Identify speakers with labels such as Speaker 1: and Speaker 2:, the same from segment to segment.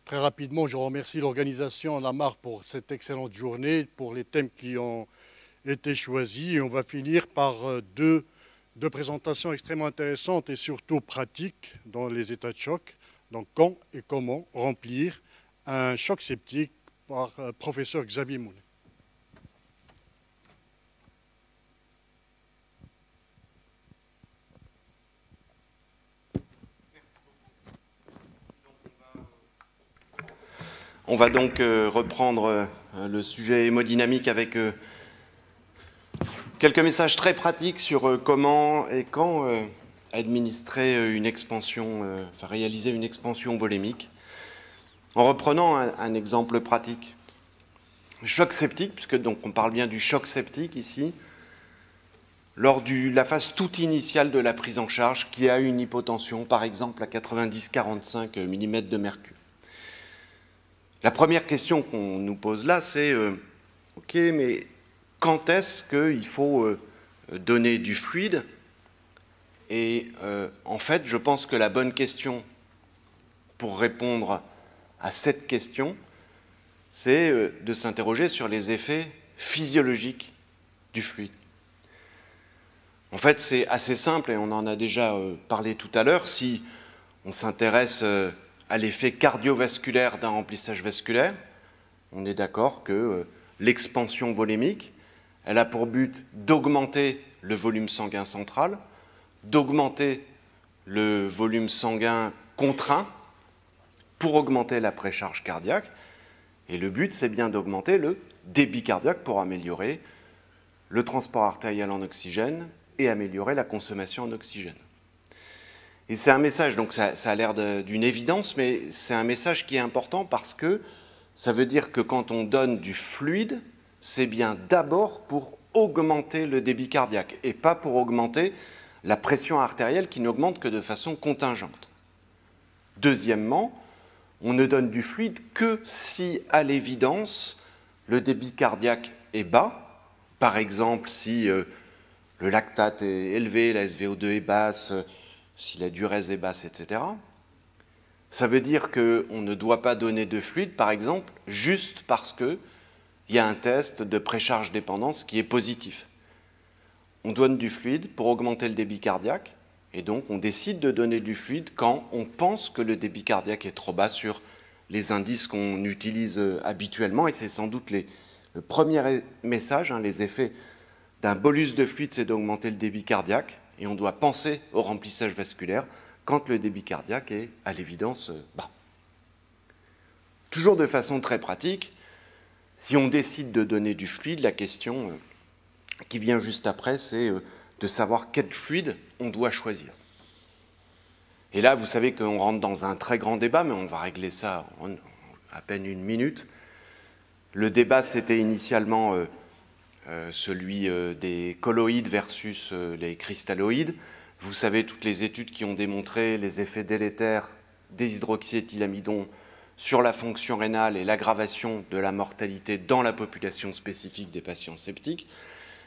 Speaker 1: Très rapidement, je remercie l'organisation Lamar pour cette excellente journée, pour les thèmes qui ont été choisis. Et on va finir par deux présentations extrêmement intéressantes et surtout pratiques dans les états de choc. Donc, quand et comment remplir un choc septique par professeur Xavier Mounet.
Speaker 2: On va donc reprendre le sujet hémodynamique avec quelques messages très pratiques sur comment et quand administrer une expansion, réaliser une expansion volémique. En reprenant un exemple pratique. Choc septique, puisque donc on parle bien du choc septique ici, lors de la phase toute initiale de la prise en charge qui a une hypotension, par exemple à 90-45 mm de mercure. La première question qu'on nous pose là, c'est OK, mais quand est-ce qu'il faut donner du fluide? Et en fait, je pense que la bonne question pour répondre à cette question, c'est de s'interroger sur les effets physiologiques du fluide. En fait, c'est assez simple et on en a déjà parlé tout à l'heure. Si on s'intéresse à l'effet cardiovasculaire d'un remplissage vasculaire, on est d'accord que l'expansion volémique, elle a pour but d'augmenter le volume sanguin central, d'augmenter le volume sanguin contraint pour augmenter la précharge cardiaque. Et le but, c'est bien d'augmenter le débit cardiaque pour améliorer le transport artériel en oxygène et améliorer la consommation en oxygène. Et c'est un message, donc ça a l'air d'une évidence, mais c'est un message qui est important parce que ça veut dire que quand on donne du fluide, c'est bien d'abord pour augmenter le débit cardiaque et pas pour augmenter la pression artérielle qui n'augmente que de façon contingente. Deuxièmement, on ne donne du fluide que si, à l'évidence, le débit cardiaque est bas. Par exemple, si le lactate est élevé, la SVO2 est basse, si la diurèse est basse, etc. Ça veut dire qu'on ne doit pas donner de fluide, par exemple, juste parce qu'il y a un test de précharge dépendance qui est positif. On donne du fluide pour augmenter le débit cardiaque, et donc on décide de donner du fluide quand on pense que le débit cardiaque est trop bas sur les indices qu'on utilise habituellement, et c'est sans doute le premier message, les effets d'un bolus de fluide, c'est d'augmenter le débit cardiaque, et on doit penser au remplissage vasculaire quand le débit cardiaque est, à l'évidence, bas. Toujours de façon très pratique, si on décide de donner du fluide, la question qui vient juste après, c'est de savoir quel fluide on doit choisir. Et là, vous savez qu'on rentre dans un très grand débat, mais on va régler ça en à peine une minute. Le débat, c'était initialement celui des colloïdes versus les cristalloïdes. Vous savez toutes les études qui ont démontré les effets délétères des hydroxyéthylamidons sur la fonction rénale et l'aggravation de la mortalité dans la population spécifique des patients septiques.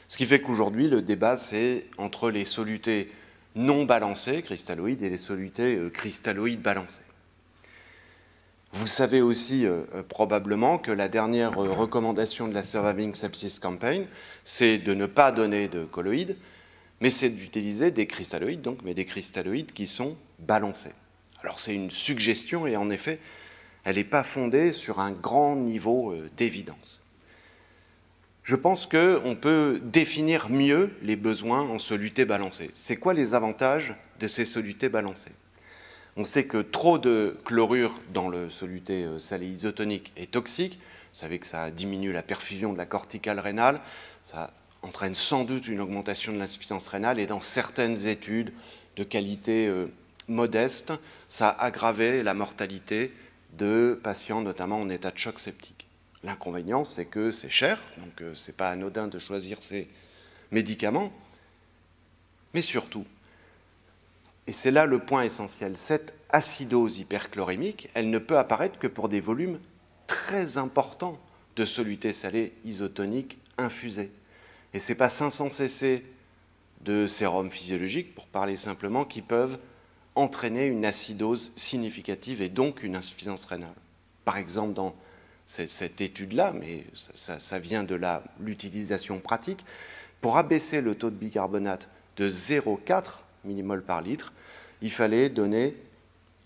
Speaker 2: Ce qui fait qu'aujourd'hui, le débat, c'est entre les solutés non balancés, cristalloïdes, et les solutés cristalloïdes balancés. Vous savez aussi probablement que la dernière recommandation de la Surviving Sepsis Campaign, c'est de ne pas donner de colloïdes, mais c'est d'utiliser des cristalloïdes, mais des cristalloïdes qui sont balancés. Alors c'est une suggestion et en effet, elle n'est pas fondée sur un grand niveau d'évidence. Je pense qu'on peut définir mieux les besoins en solutés balancés. C'est quoi les avantages de ces solutés balancés? On sait que trop de chlorure dans le soluté salé isotonique est toxique. Vous savez que ça diminue la perfusion de la corticale rénale. Ça entraîne sans doute une augmentation de l'insuffisance rénale. Et dans certaines études de qualité modeste, ça a aggravé la mortalité de patients, notamment en état de choc septique. L'inconvénient, c'est que c'est cher, donc ce n'est pas anodin de choisir ces médicaments. Mais surtout, et c'est là le point essentiel, cette acidose hyperchlorémique, elle ne peut apparaître que pour des volumes très importants de soluté salée isotonique infusée. Et ce n'est pas 500 cc de sérum physiologique, pour parler simplement, qui peuvent entraîner une acidose significative et donc une insuffisance rénale. par exemple dans cette étude-là, mais ça vient de l'utilisation pratique, pour abaisser le taux de bicarbonate de 0,4 millimol par litre, il fallait donner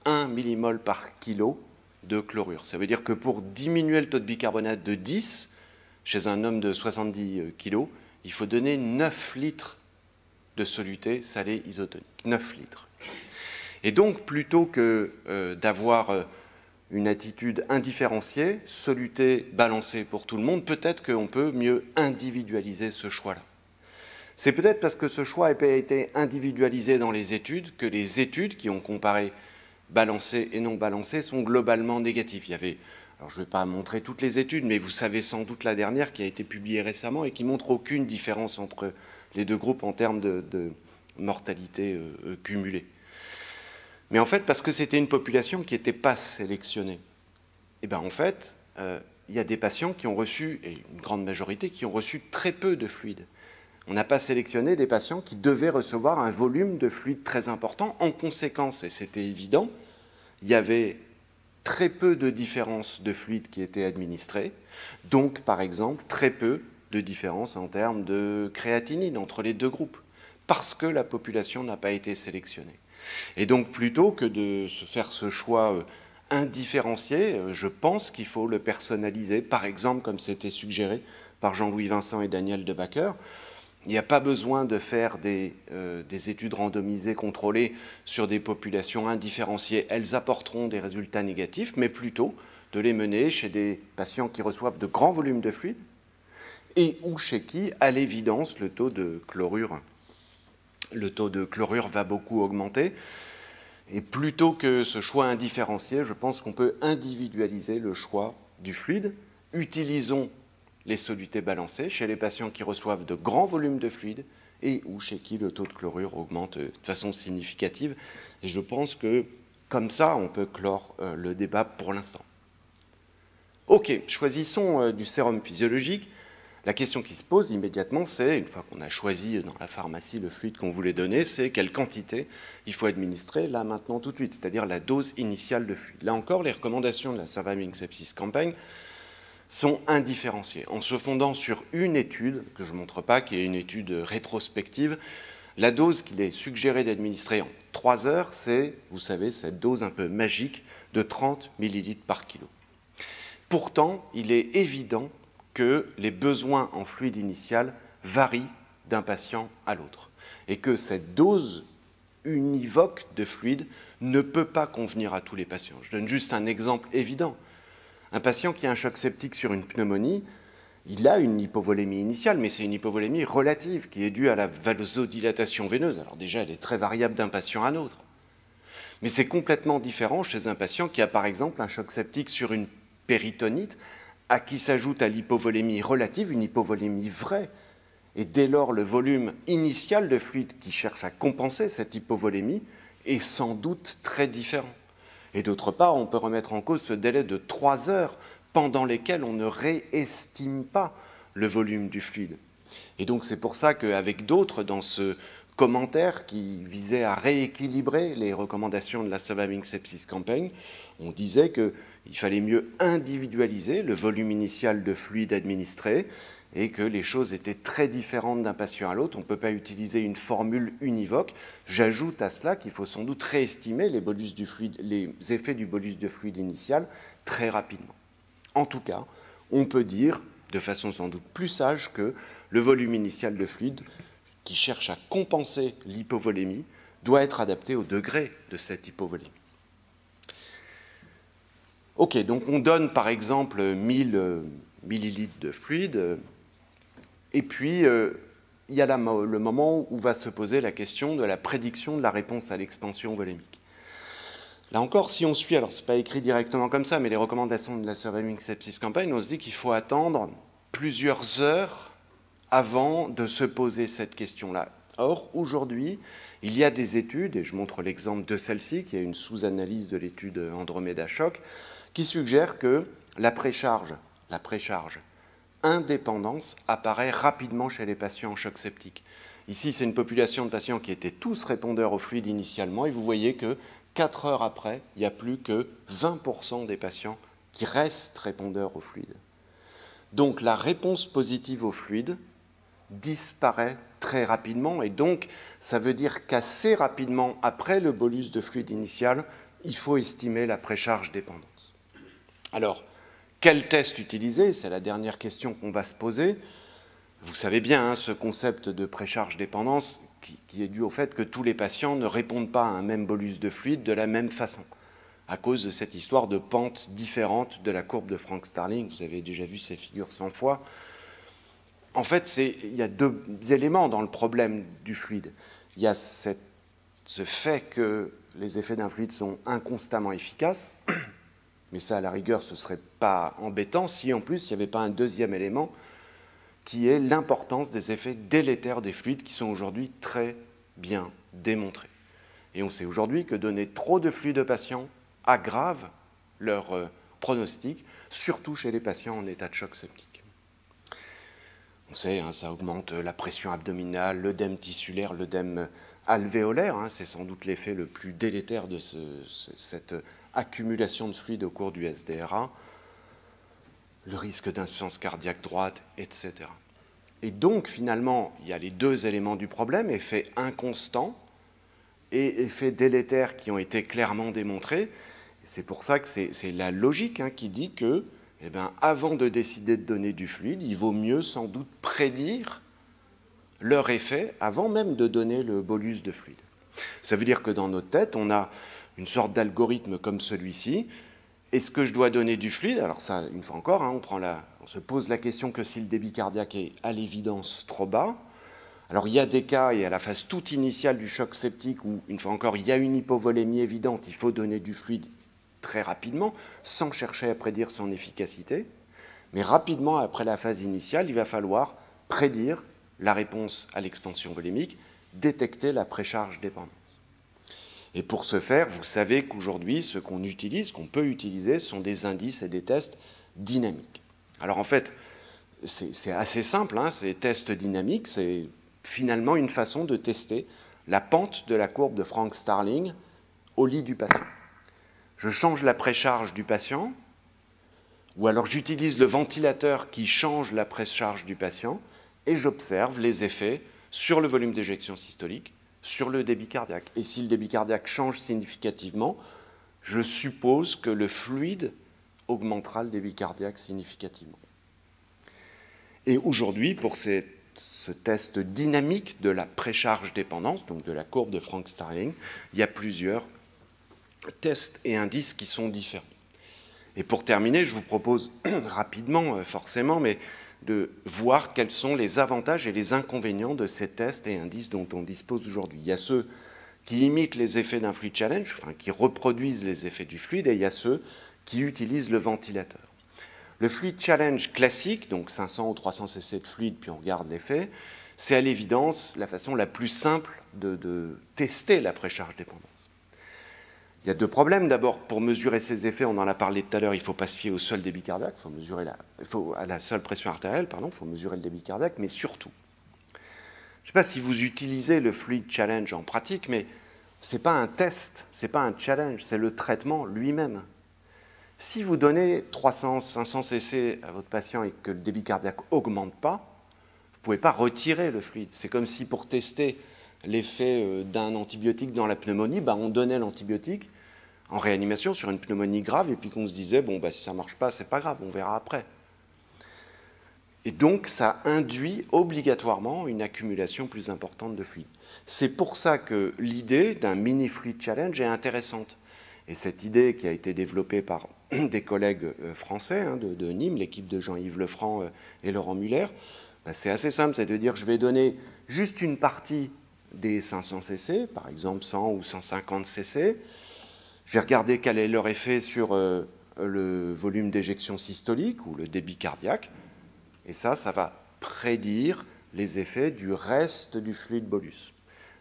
Speaker 2: 1 millimol par kilo de chlorure. Ça veut dire que pour diminuer le taux de bicarbonate de 10, chez un homme de 70 kg, il faut donner 9 litres de soluté salée isotonique. 9 litres. Et donc, plutôt que d'avoir une attitude indifférenciée, soluté balancée pour tout le monde, peut-être qu'on peut mieux individualiser ce choix-là. C'est peut-être parce que ce choix n'a pas été individualisé dans les études que les études qui ont comparé balancé et non balancé sont globalement négatives. Il y avait, alors je ne vais pas montrer toutes les études, mais vous savez sans doute la dernière qui a été publiée récemment et qui ne montre aucune différence entre les deux groupes en termes de mortalité cumulée. Mais en fait, parce que c'était une population qui n'était pas sélectionnée, et bien en fait, il y a des patients qui ont reçu, et une grande majorité, qui ont reçu très peu de fluide. On n'a pas sélectionné des patients qui devaient recevoir un volume de fluide très important. En conséquence, et c'était évident, il y avait très peu de différences de fluide qui étaient administrées. Donc, par exemple, très peu de différences en termes de créatinine entre les deux groupes, parce que la population n'a pas été sélectionnée. Et donc, plutôt que de se faire ce choix indifférencié, je pense qu'il faut le personnaliser, par exemple, comme c'était suggéré par Jean-Louis Vincent et Daniel Debacker. Il n'y a pas besoin de faire des études randomisées contrôlées sur des populations indifférenciées. Elles apporteront des résultats négatifs, mais plutôt de les mener chez des patients qui reçoivent de grands volumes de fluide et ou chez qui, à l'évidence, le taux de chlorure va beaucoup augmenter. Et plutôt que ce choix indifférencié, je pense qu'on peut individualiser le choix du fluide. Utilisons les solutés balancées chez les patients qui reçoivent de grands volumes de fluide et ou chez qui le taux de chlorure augmente de façon significative. Et je pense que, comme ça, on peut clore le débat pour l'instant. OK, choisissons du sérum physiologique. La question qui se pose immédiatement, c'est, une fois qu'on a choisi dans la pharmacie le fluide qu'on voulait donner, c'est quelle quantité il faut administrer là, maintenant, tout de suite, c'est-à-dire la dose initiale de fluide. Là encore, les recommandations de la Surviving Sepsis Campaign sont indifférenciées. En se fondant sur une étude, que je ne montre pas, qui est une étude rétrospective, la dose qu'il est suggéré d'administrer en 3 heures, c'est, vous savez, cette dose un peu magique de 30 millilitres par kilo. Pourtant, il est évident que les besoins en fluide initial varient d'un patient à l'autre et que cette dose univoque de fluide ne peut pas convenir à tous les patients. Je donne juste un exemple évident. Un patient qui a un choc septique sur une pneumonie, il a une hypovolémie initiale, mais c'est une hypovolémie relative qui est due à la vasodilatation veineuse. Alors déjà, elle est très variable d'un patient à l'autre. Mais c'est complètement différent chez un patient qui a par exemple un choc septique sur une péritonite, à qui s'ajoute à l'hypovolémie relative une hypovolémie vraie. Et dès lors, le volume initial de fluide qui cherche à compenser cette hypovolémie est sans doute très différent. Et d'autre part, on peut remettre en cause ce délai de 3 heures pendant lesquelles on ne réestime pas le volume du fluide. Et donc c'est pour ça qu'avec d'autres, dans ce commentaire qui visait à rééquilibrer les recommandations de la Surviving Sepsis Campaign, on disait qu'il fallait mieux individualiser le volume initial de fluide administré et que les choses étaient très différentes d'un patient à l'autre. On ne peut pas utiliser une formule univoque. J'ajoute à cela qu'il faut sans doute réestimer les effets du bolus de fluide initial très rapidement. En tout cas, on peut dire, de façon sans doute plus sage, que le volume initial de fluide qui cherche à compenser l'hypovolémie doit être adapté au degré de cette hypovolémie. OK, donc on donne par exemple 1000 millilitres de fluide, et puis il y a le moment où va se poser la question de la prédiction de la réponse à l'expansion volémique. Là encore, si on suit, alors ce n'est pas écrit directement comme ça, mais les recommandations de la Surviving Sepsis Campaign, on se dit qu'il faut attendre plusieurs heures avant de se poser cette question-là. Or, aujourd'hui, il y a des études, et je montre l'exemple de celle-ci, qui est une sous-analyse de l'étude Andromeda Shock, qui suggère que la précharge indépendance apparaît rapidement chez les patients en choc septique. Ici, c'est une population de patients qui étaient tous répondeurs au fluide initialement, et vous voyez que 4 heures après, il n'y a plus que 20% des patients qui restent répondeurs au fluide. Donc la réponse positive au fluide disparaît très rapidement, et donc ça veut dire qu'assez rapidement, après le bolus de fluide initial, il faut estimer la précharge dépendance. Alors, quel test utiliser? C'est la dernière question qu'on va se poser. Vous savez bien, ce concept de précharge dépendance qui est dû au fait que tous les patients ne répondent pas à un même bolus de fluide de la même façon, à cause de cette histoire de pente différente de la courbe de Frank-Starling. Vous avez déjà vu ces figures 100 fois. En fait, il y a deux éléments dans le problème du fluide. Il y a ce fait que les effets d'un fluide sont inconstamment efficaces, mais ça, à la rigueur, ce ne serait pas embêtant si, en plus, il n'y avait pas un deuxième élément qui est l'importance des effets délétères des fluides qui sont aujourd'hui très bien démontrés. Et on sait aujourd'hui que donner trop de fluide aux patients aggrave leur pronostic, surtout chez les patients en état de choc septique. On sait, ça augmente la pression abdominale, l'œdème tissulaire, l'œdème alvéolaire. C'est sans doute l'effet le plus délétère de cette accumulation de fluide au cours du SDRA, le risque d'insuffisance cardiaque droite, etc. Et donc, finalement, il y a les deux éléments du problème, effet inconstant et effet délétère qui ont été clairement démontrés. C'est pour ça que c'est la logique qui dit que, avant de décider de donner du fluide, il vaut mieux sans doute prédire leur effet avant même de donner le bolus de fluide. Ça veut dire que dans notre tête, on a une sorte d'algorithme comme celui-ci. Est-ce que je dois donner du fluide? Alors ça, une fois encore, on se pose la question que si le débit cardiaque est à l'évidence trop bas. Alors il y a des cas, et à la phase toute initiale du choc septique, où, une fois encore, il y a une hypovolémie évidente, il faut donner du fluide très rapidement, sans chercher à prédire son efficacité. Mais rapidement, après la phase initiale, il va falloir prédire la réponse à l'expansion volémique, détecter la précharge dépendance. Et pour ce faire, vous savez qu'aujourd'hui, ce qu'on utilise, qu'on peut utiliser, sont des indices et des tests dynamiques. Alors en fait, c'est assez simple, ces tests dynamiques, c'est finalement une façon de tester la pente de la courbe de Frank-Starling au lit du patient. Je change la précharge du patient, ou alors j'utilise le ventilateur qui change la précharge du patient, et j'observe les effets sur le volume d'éjection systolique, sur le débit cardiaque. Et si le débit cardiaque change significativement, je suppose que le fluide augmentera le débit cardiaque significativement. Et aujourd'hui, pour ce test dynamique de la précharge dépendance, donc de la courbe de Frank-Starling, il y a plusieurs tests et indices qui sont différents. Et pour terminer, je vous propose rapidement, forcément, mais de voir quels sont les avantages et les inconvénients de ces tests et indices dont on dispose aujourd'hui. Il y a ceux qui imitent les effets d'un fluid challenge, qui reproduisent les effets du fluide, et il y a ceux qui utilisent le ventilateur. Le fluid challenge classique, donc 500 ou 300 cc de fluide, puis on regarde l'effet, c'est à l'évidence la façon la plus simple de tester la précharge dépendance. Il y a deux problèmes. D'abord, pour mesurer ces effets, on en a parlé tout à l'heure, il ne faut pas se fier au seul débit cardiaque, à la seule pression artérielle, il faut mesurer le débit cardiaque, mais surtout, je ne sais pas si vous utilisez le fluid challenge en pratique, mais ce n'est pas un test, ce n'est pas un challenge, c'est le traitement lui-même. Si vous donnez 300, 500 cc à votre patient et que le débit cardiaque n'augmente pas, vous ne pouvez pas retirer le fluide. C'est comme si pour tester l'effet d'un antibiotique dans la pneumonie, on donnait l'antibiotique en réanimation sur une pneumonie grave et puis qu'on se disait, si ça ne marche pas, ce n'est pas grave, on verra après. Et donc, ça induit obligatoirement une accumulation plus importante de fluide. C'est pour ça que l'idée d'un mini fluid challenge est intéressante. Et cette idée qui a été développée par des collègues français de Nîmes, l'équipe de Jean-Yves Lefranc et Laurent Muller, c'est assez simple, c'est de dire je vais donner juste une partie des 500 cc, par exemple 100 ou 150 cc. Je vais regarder quel est leur effet sur le volume d'éjection systolique ou le débit cardiaque. Et ça va prédire les effets du reste du fluide bolus.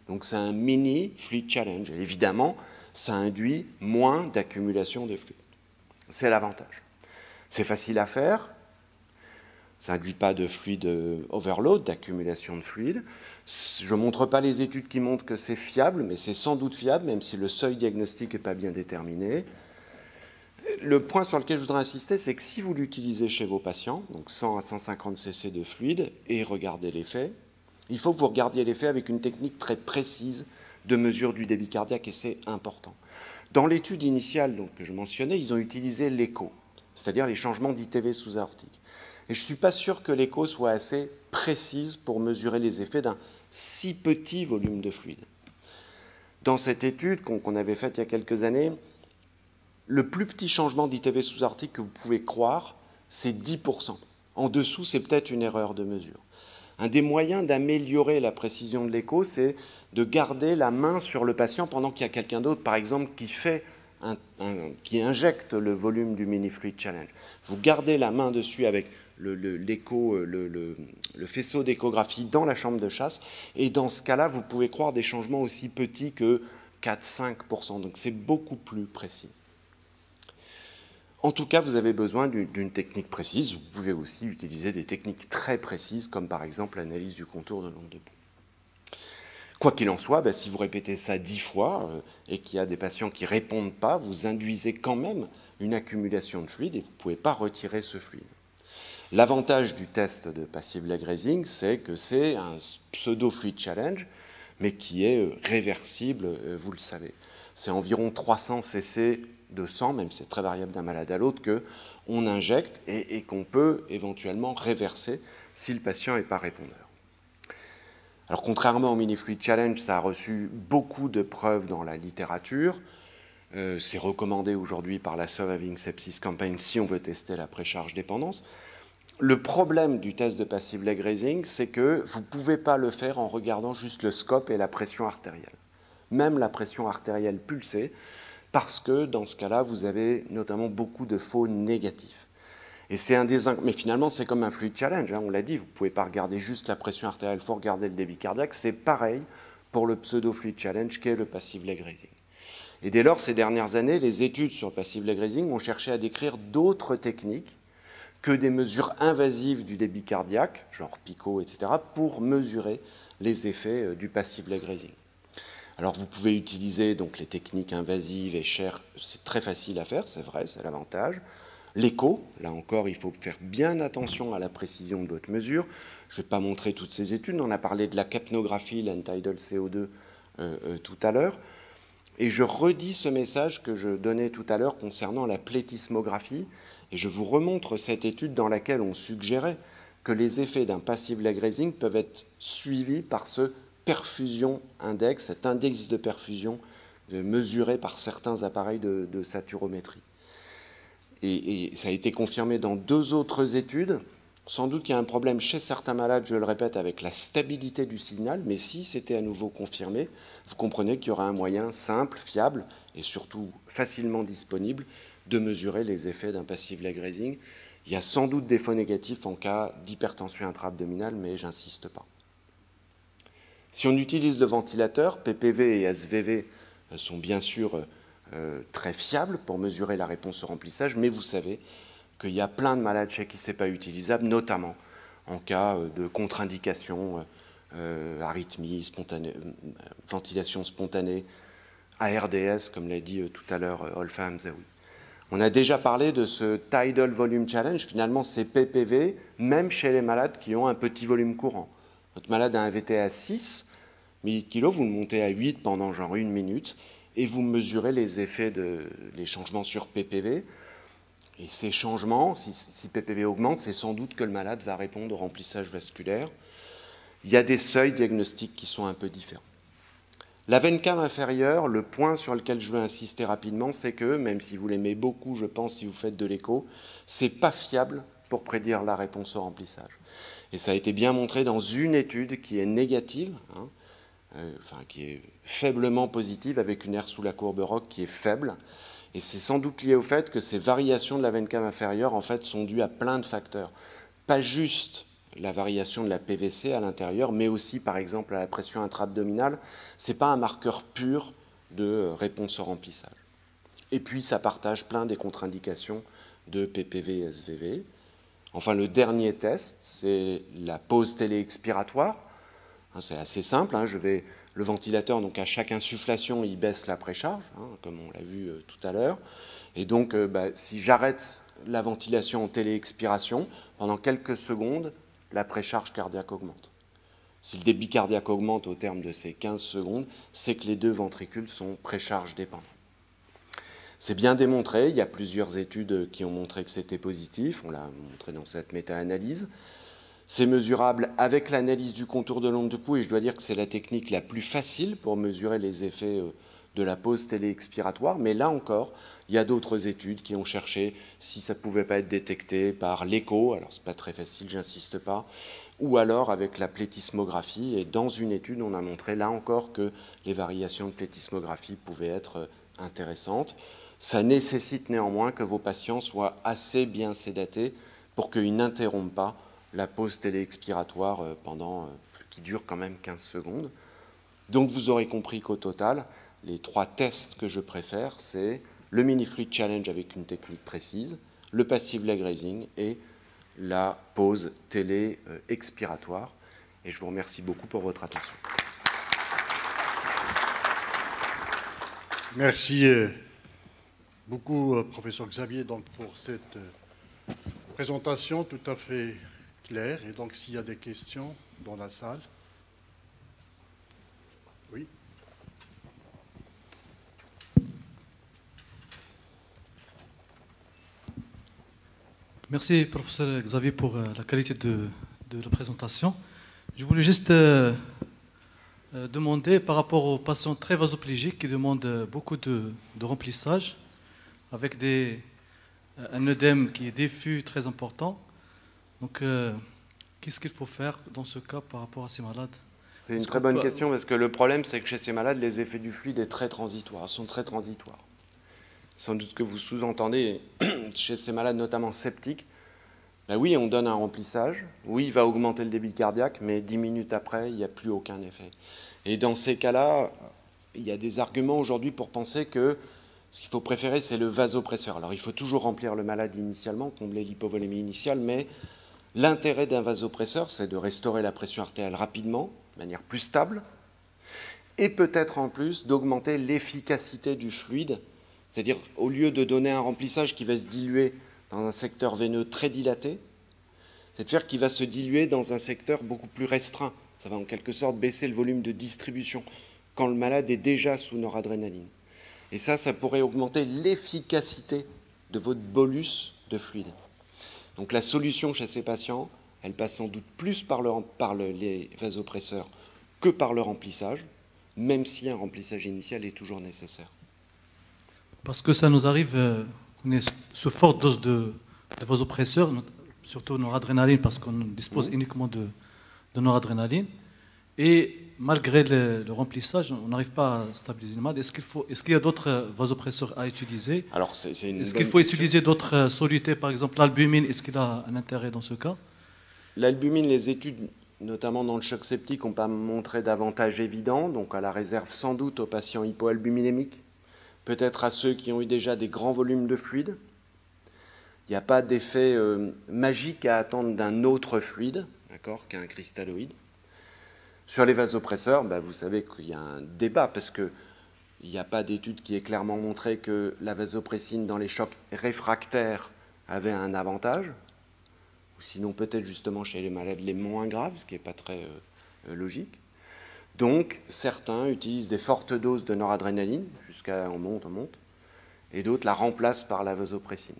Speaker 2: Donc c'est un mini fluid challenge. Et évidemment, ça induit moins d'accumulation de fluide. C'est l'avantage. C'est facile à faire. Ça n'induit pas de fluide overload, d'accumulation de fluide. Je ne montre pas les études qui montrent que c'est fiable, mais c'est sans doute fiable, même si le seuil diagnostique n'est pas bien déterminé. le point sur lequel je voudrais insister, c'est que si vous l'utilisez chez vos patients, donc 100 à 150 cc de fluide, et regardez l'effet, il faut que vous regardiez l'effet avec une technique très précise de mesure du débit cardiaque, et c'est important. Dans l'étude initiale donc, que je mentionnais, ils ont utilisé l'écho, c'est-à-dire les changements d'ITV sous-aortique. Et je ne suis pas sûr que l'écho soit assez précise pour mesurer les effets d'un si petit volume de fluide. Dans cette étude qu'on avait faite il y a quelques années, le plus petit changement d'ITV sous-aortique que vous pouvez croire, c'est 10%. En dessous, c'est peut-être une erreur de mesure. Un des moyens d'améliorer la précision de l'écho, c'est de garder la main sur le patient pendant qu'il y a quelqu'un d'autre, par exemple, qui injecte le volume du Mini Fluid Challenge. Vous gardez la main dessus avec le faisceau d'échographie dans la chambre de chasse, et dans ce cas-là, vous pouvez croire des changements aussi petits que 4-5%. Donc c'est beaucoup plus précis. En tout cas, vous avez besoin d'une technique précise. Vous pouvez aussi utiliser des techniques très précises, comme par exemple l'analyse du contour de l'onde de Boole. Quoi qu'il en soit, si vous répétez ça 10 fois et qu'il y a des patients qui ne répondent pas, vous induisez quand même une accumulation de fluide et vous ne pouvez pas retirer ce fluide. L'avantage du test de passive leg raising, c'est que c'est un pseudo-fluid challenge, mais qui est réversible, vous le savez. C'est environ 300 cc de sang, même si c'est très variable d'un malade à l'autre, qu'on injecte et qu'on peut éventuellement réverser si le patient n'est pas répondeur. Alors contrairement au Mini Fluid Challenge, ça a reçu beaucoup de preuves dans la littérature. C'est recommandé aujourd'hui par la Surviving Sepsis Campaign si on veut tester la précharge dépendance. Le problème du test de passive leg raising, c'est que vous ne pouvez pas le faire en regardant juste le scope et la pression artérielle. Même la pression artérielle pulsée, parce que dans ce cas-là, vous avez notamment beaucoup de faux négatifs. Et c'est mais finalement, c'est comme un fluid challenge, on l'a dit, vous ne pouvez pas regarder juste la pression artérielle, il faut regarder le débit cardiaque. C'est pareil pour le pseudo-fluid challenge qu'est le passive leg raising. Et dès lors, ces dernières années, les études sur le passive leg raising ont cherché à décrire d'autres techniques que des mesures invasives du débit cardiaque, genre PICO, etc., pour mesurer les effets du passive leg raising. Alors vous pouvez utiliser donc les techniques invasives et chères, c'est très facile à faire, c'est vrai, c'est l'avantage. L'écho, là encore, il faut faire bien attention à la précision de votre mesure. Je ne vais pas montrer toutes ces études, on a parlé de la capnographie, l'Entidal CO2 tout à l'heure. Et je redis ce message que je donnais tout à l'heure concernant la plétismographie, et je vous remontre cette étude dans laquelle on suggérait que les effets d'un passive leg raising peuvent être suivis par ce perfusion index, cet index de perfusion mesuré par certains appareils de saturométrie. Et ça a été confirmé dans 2 autres études. Sans doute qu'il y a un problème chez certains malades, je le répète, avec la stabilité du signal, mais si c'était à nouveau confirmé, vous comprenez qu'il y aura un moyen simple, fiable et surtout facilement disponible de mesurer les effets d'un passive leg raising. Il y a sans doute des faux négatifs en cas d'hypertension intra-abdominale, mais j'insiste pas. Si on utilise le ventilateur, PPV et SVV sont bien sûr très fiables pour mesurer la réponse au remplissage, mais vous savez qu'il y a plein de malades chez qui ce n'est pas utilisable, notamment en cas de contre-indication, arythmie, ventilation spontanée, ARDS, comme l'a dit tout à l'heure Olfa Hamzaoui. On a déjà parlé de ce Tidal Volume Challenge, finalement c'est PPV, même chez les malades qui ont un petit volume courant. Votre malade a un VT à 6 ml, vous le montez à 8 pendant genre 1 minute, et vous mesurez les effets les changements sur PPV. Et ces changements, si PPV augmente, c'est sans doute que le malade va répondre au remplissage vasculaire. Il y a des seuils diagnostiques qui sont un peu différents. La veine cave inférieure, le point sur lequel je veux insister rapidement, c'est que, même si vous l'aimez beaucoup, je pense, si vous faites de l'écho, c'est pas fiable pour prédire la réponse au remplissage. Et ça a été bien montré dans une étude qui est négative, qui est faiblement positive, avec une R sous la courbe ROC qui est faible. Et c'est sans doute lié au fait que ces variations de la veine cave inférieure, en fait, sont dues à plein de facteurs. Pas juste la variation de la PVC à l'intérieur, mais aussi, par exemple, à la pression intra-abdominale. Ce n'est pas un marqueur pur de réponse au remplissage. Et puis, ça partage plein des contre-indications de PPV et SVV. Enfin, le dernier test, c'est la pause télé-expiratoire. C'est assez simple, le ventilateur, donc à chaque insufflation, il baisse la précharge, comme on l'a vu tout à l'heure. Et donc, si j'arrête la ventilation en téléexpiration, pendant quelques secondes, la précharge cardiaque augmente. Si le débit cardiaque augmente au terme de ces 15 secondes, c'est que les deux ventricules sont précharge dépendants. C'est bien démontré, il y a plusieurs études qui ont montré que c'était positif, on l'a montré dans cette méta-analyse. C'est mesurable avec l'analyse du contour de l'onde de pouls, et je dois dire que c'est la technique la plus facile pour mesurer les effets de la pause téléexpiratoire, mais là encore, il y a d'autres études qui ont cherché si ça ne pouvait pas être détecté par l'écho, alors ce n'est pas très facile, j'insiste pas, ou alors avec la plétismographie, et dans une étude, on a montré là encore que les variations de plétismographie pouvaient être intéressantes. Ça nécessite néanmoins que vos patients soient assez bien sédatés pour qu'ils n'interrompent pas la pause téléexpiratoire qui dure quand même 15 secondes. Donc vous aurez compris qu'au total, les 3 tests que je préfère, c'est le mini-fluid challenge avec une technique précise, le passive leg raising et la pause télé-expiratoire. Et je vous remercie beaucoup pour votre attention.
Speaker 1: Merci beaucoup, professeur Xavier, donc, pour cette présentation tout à fait claire. Et donc, s'il y a des questions dans la salle. Oui.
Speaker 3: Merci, professeur Xavier, pour la qualité de la présentation. Je voulais juste demander, par rapport aux patients très vasoplégiques qui demandent beaucoup de remplissage, avec un œdème qui est diffus très important. Donc, qu'est-ce qu'il faut faire dans ce cas par rapport à ces malades?
Speaker 2: C'est une très bonne question, parce que le problème, c'est que chez ces malades, les effets du fluide sont très transitoires. Sans doute que vous sous-entendez, chez ces malades, notamment septiques, ben oui, on donne un remplissage, oui, il va augmenter le débit cardiaque, mais 10 minutes après, il n'y a plus aucun effet. Et dans ces cas-là, il y a des arguments aujourd'hui pour penser que ce qu'il faut préférer, c'est le vasopresseur. Alors, il faut toujours remplir le malade initialement, combler l'hypovolémie initiale, mais l'intérêt d'un vasopresseur, c'est de restaurer la pression artérielle rapidement, de manière plus stable, et peut-être en plus d'augmenter l'efficacité du fluide. C'est-à-dire, au lieu de donner un remplissage qui va se diluer dans un secteur veineux très dilaté, c'est de faire qu'il va se diluer dans un secteur beaucoup plus restreint. Ça va en quelque sorte baisser le volume de distribution quand le malade est déjà sous noradrénaline. Et ça pourrait augmenter l'efficacité de votre bolus de fluide. Donc la solution chez ces patients, elle passe sans doute plus par les vasopresseurs que par le remplissage, même si un remplissage initial est toujours nécessaire.
Speaker 3: Parce que ça nous arrive, on est sous forte dose de vasopresseurs, surtout noradrénaline, parce qu'on dispose uniquement de noradrénaline. Et malgré le remplissage, on n'arrive pas à stabiliser le malade. Est-ce qu'il y a d'autres vasopresseurs à utiliser? Est-ce qu'il faut utiliser d'autres solutés, par exemple l'albumine? Est-ce qu'il a un intérêt dans ce cas?
Speaker 2: L'albumine, les études, notamment dans le choc septique, n'ont pas montré d'avantage évident, donc à la réserve sans doute aux patients hypoalbuminémiques, peut-être à ceux qui ont eu déjà des grands volumes de fluide. Il n'y a pas d'effet magique à attendre d'un autre fluide, qu'un cristalloïde. Sur les vasopresseurs, vous savez qu'il y a un débat, parce qu'il n'y a pas d'étude qui ait clairement montré que la vasopressine dans les chocs réfractaires avait un avantage, ou sinon peut-être justement chez les malades les moins graves, ce qui n'est pas très logique. Donc, certains utilisent des fortes doses de noradrénaline, jusqu'à on monte, et d'autres la remplacent par la vasopressine.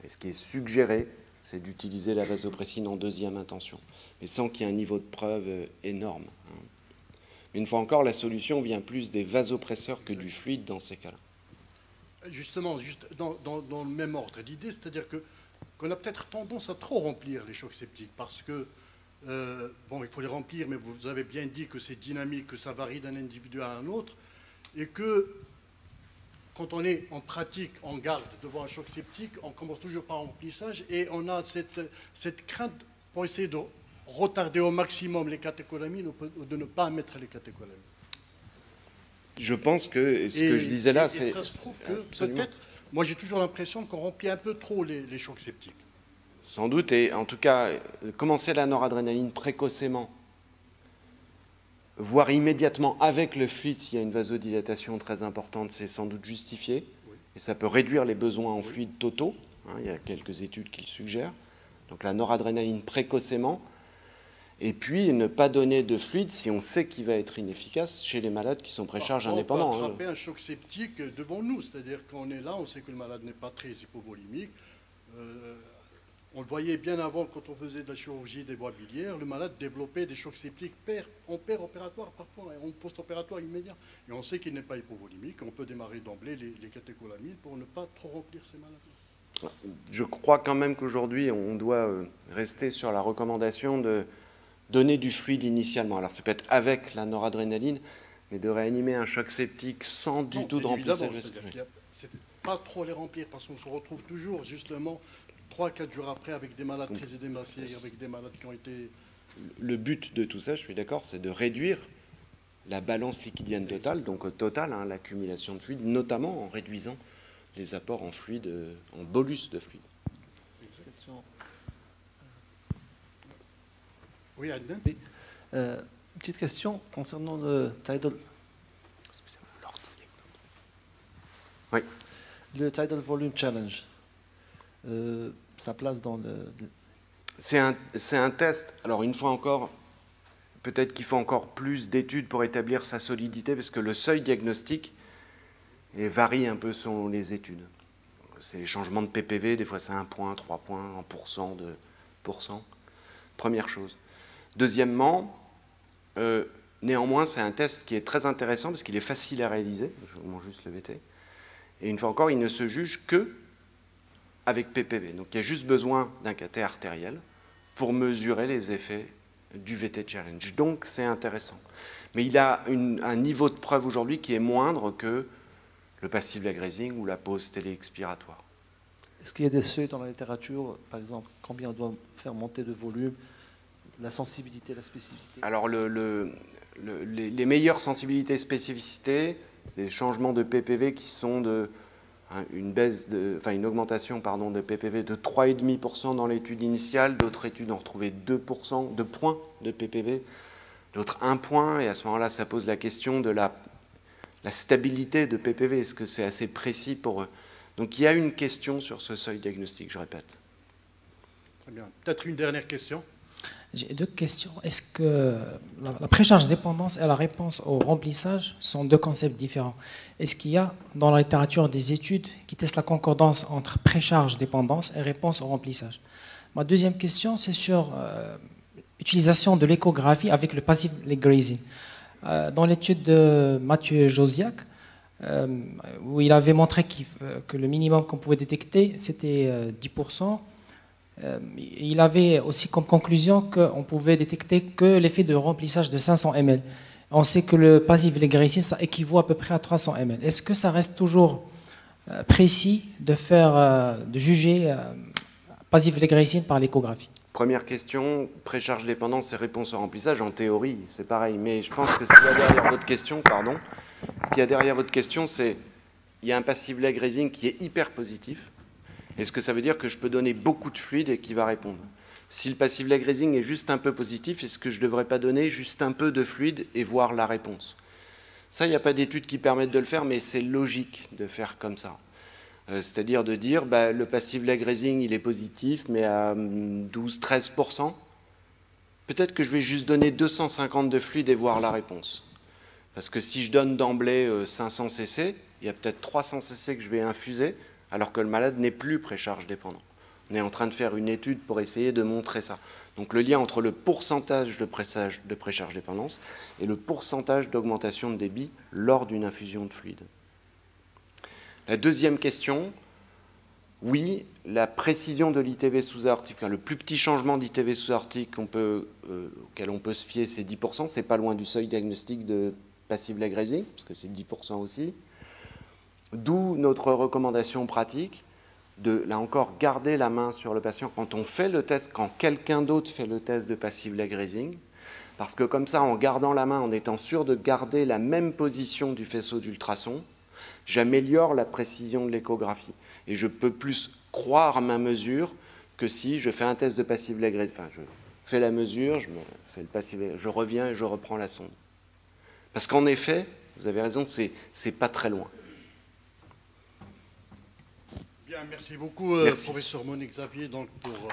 Speaker 2: Et ce qui est suggéré, c'est d'utiliser la vasopressine en deuxième intention, mais sans qu'il y ait un niveau de preuve énorme. Une fois encore, la solution vient plus des vasopresseurs que du fluide dans ces cas-là.
Speaker 1: Justement, dans le même ordre d'idée, c'est-à-dire qu'on a peut-être tendance à trop remplir les chocs septiques, parce que il faut les remplir, mais vous avez bien dit que c'est dynamique, que ça varie d'un individu à un autre, et que quand on est en pratique, en garde devant un choc septique, on commence toujours par remplissage, et on a cette crainte pour essayer de retarder au maximum les catécholamines ou de ne pas mettre les catécholamines.
Speaker 2: Je pense que ce que je disais là, c'est...
Speaker 1: ça se trouve que peut-être, moi j'ai toujours l'impression qu'on remplit un peu trop les chocs septiques.
Speaker 2: Sans doute, et en tout cas, commencer la noradrénaline précocement, voire immédiatement avec le fluide s'il y a une vasodilatation très importante, c'est sans doute justifié.
Speaker 1: Oui.
Speaker 2: et ça peut réduire les besoins en fluide totaux. Hein, il y a quelques études qui le suggèrent. Donc la noradrénaline précocement. Et puis ne pas donner de fluide si on sait qu'il va être inefficace chez les malades qui sont précharge indépendants.
Speaker 1: On peut attraper un choc septique devant nous, c'est-à-dire qu'on est là, on sait que le malade n'est pas très hypovolimique. On le voyait bien avant quand on faisait de la chirurgie des voies biliaires, le malade développait des chocs septiques en opératoire parfois, et en post-opératoire immédiat. Et on sait qu'il n'est pas hypovolimique, on peut démarrer d'emblée les catécholamines pour ne pas trop remplir ces malades.
Speaker 2: Je crois quand même qu'aujourd'hui, on doit rester sur la recommandation de donner du fluide initialement. Alors, ça peut être avec la noradrénaline, mais de réanimer un choc septique sans du tout de remplissage.
Speaker 1: C'est pas trop les remplir, parce qu'on se retrouve toujours, justement, 3-4 jours après, avec des malades très édémassés, avec des malades qui ont été...
Speaker 2: Le but de tout ça, je suis d'accord, c'est de réduire la balance liquidienne totale, donc au total, hein, l'accumulation de fluide, notamment en réduisant les apports en fluide, en bolus de fluide.
Speaker 1: Oui, Adnan.
Speaker 4: Oui. Une petite question concernant le tidal.
Speaker 2: Oui.
Speaker 4: Le Tidal Volume Challenge. Sa place dans le...
Speaker 2: C'est un test. Alors, une fois encore, peut-être qu'il faut encore plus d'études pour établir sa solidité, parce que le seuil diagnostique varie un peu selon les études. C'est les changements de PPV, des fois c'est 1 point, 3 points, en pourcent, 2%. Première chose. Deuxièmement, néanmoins, c'est un test qui est très intéressant parce qu'il est facile à réaliser. Je vous montre juste le VT. Et une fois encore, il ne se juge que avec PPV. Donc il y a juste besoin d'un cathé artériel pour mesurer les effets du VT Challenge. Donc c'est intéressant. Mais il a un niveau de preuve aujourd'hui qui est moindre que le passive lag raising ou la pause téléexpiratoire.
Speaker 4: Est-ce qu'il y a des seuils dans la littérature, par exemple, combien on doit faire monter de volume, la sensibilité, la spécificité?
Speaker 2: Alors les meilleures sensibilités et spécificités, c'est des changements de PPV qui sont une augmentation de PPV de 3,5% dans l'étude initiale, d'autres études ont retrouvé 2 points de PPV, d'autres 1 point, et à ce moment-là, ça pose la question de la stabilité de PPV. Est-ce que c'est assez précis pour eux? Donc il y a une question sur ce seuil diagnostique, je répète.
Speaker 1: Très bien. Peut-être une dernière question.
Speaker 5: J'ai deux questions. Est-ce que la précharge dépendance et la réponse au remplissage sont deux concepts différents? Est-ce qu'il y a dans la littérature des études qui testent la concordance entre précharge dépendance et réponse au remplissage? Ma deuxième question, c'est sur l'utilisation de l'échographie avec le passive leg grazing. Dans l'étude de Mathieu Josiak, où il avait montré que le minimum qu'on pouvait détecter, c'était 10%. Il avait aussi comme conclusion qu'on pouvait détecter que l'effet de remplissage de 500 ml. On sait que le passive leg grazing, ça équivaut à peu près à 300 ml. Est-ce que ça reste toujours précis de juger passive leg grazing par l'échographie?
Speaker 2: Première question, précharge dépendance et réponse au remplissage, en théorie, c'est pareil. Mais je pense que ce qu'il y a derrière votre question, c'est il y a un passive leg grazing qui est hyper positif. Est-ce que ça veut dire que je peux donner beaucoup de fluide et qu'il va répondre? Si le passive lag raising est juste un peu positif, est-ce que je ne devrais pas donner juste un peu de fluide et voir la réponse? Ça, il n'y a pas d'études qui permettent de le faire, mais c'est logique de faire comme ça. C'est-à-dire de dire, le passive lag raising, il est positif, mais à 12-13%. Peut-être que je vais juste donner 250 de fluide et voir la réponse. Parce que si je donne d'emblée 500 cc, il y a peut-être 300 cc que je vais infuser, alors que le malade n'est plus précharge dépendant. On est en train de faire une étude pour essayer de montrer ça. Donc le lien entre le pourcentage de précharge dépendance et le pourcentage d'augmentation de débit lors d'une infusion de fluide. La deuxième question, oui, la précision de l'ITV sous-aortique, le plus petit changement d'ITV sous-aortique auquel on peut se fier, c'est 10%, c'est pas loin du seuil diagnostic de passive lag raising, parce que c'est 10% aussi. D'où notre recommandation pratique de, là encore, garder la main sur le patient quand on fait le test, quand quelqu'un d'autre fait le test de passive lag raising, parce que comme ça, en gardant la main, en étant sûr de garder la même position du faisceau d'ultrason, j'améliore la précision de l'échographie. Et je peux plus croire ma mesure que si je fais un test de passive lag raising. Enfin, je fais la mesure, je reviens et je reprends la sonde. Parce qu'en effet, vous avez raison, c'est pas très loin.
Speaker 1: Bien, merci beaucoup,
Speaker 2: Merci.
Speaker 1: professeur Monique Xavier, donc, pour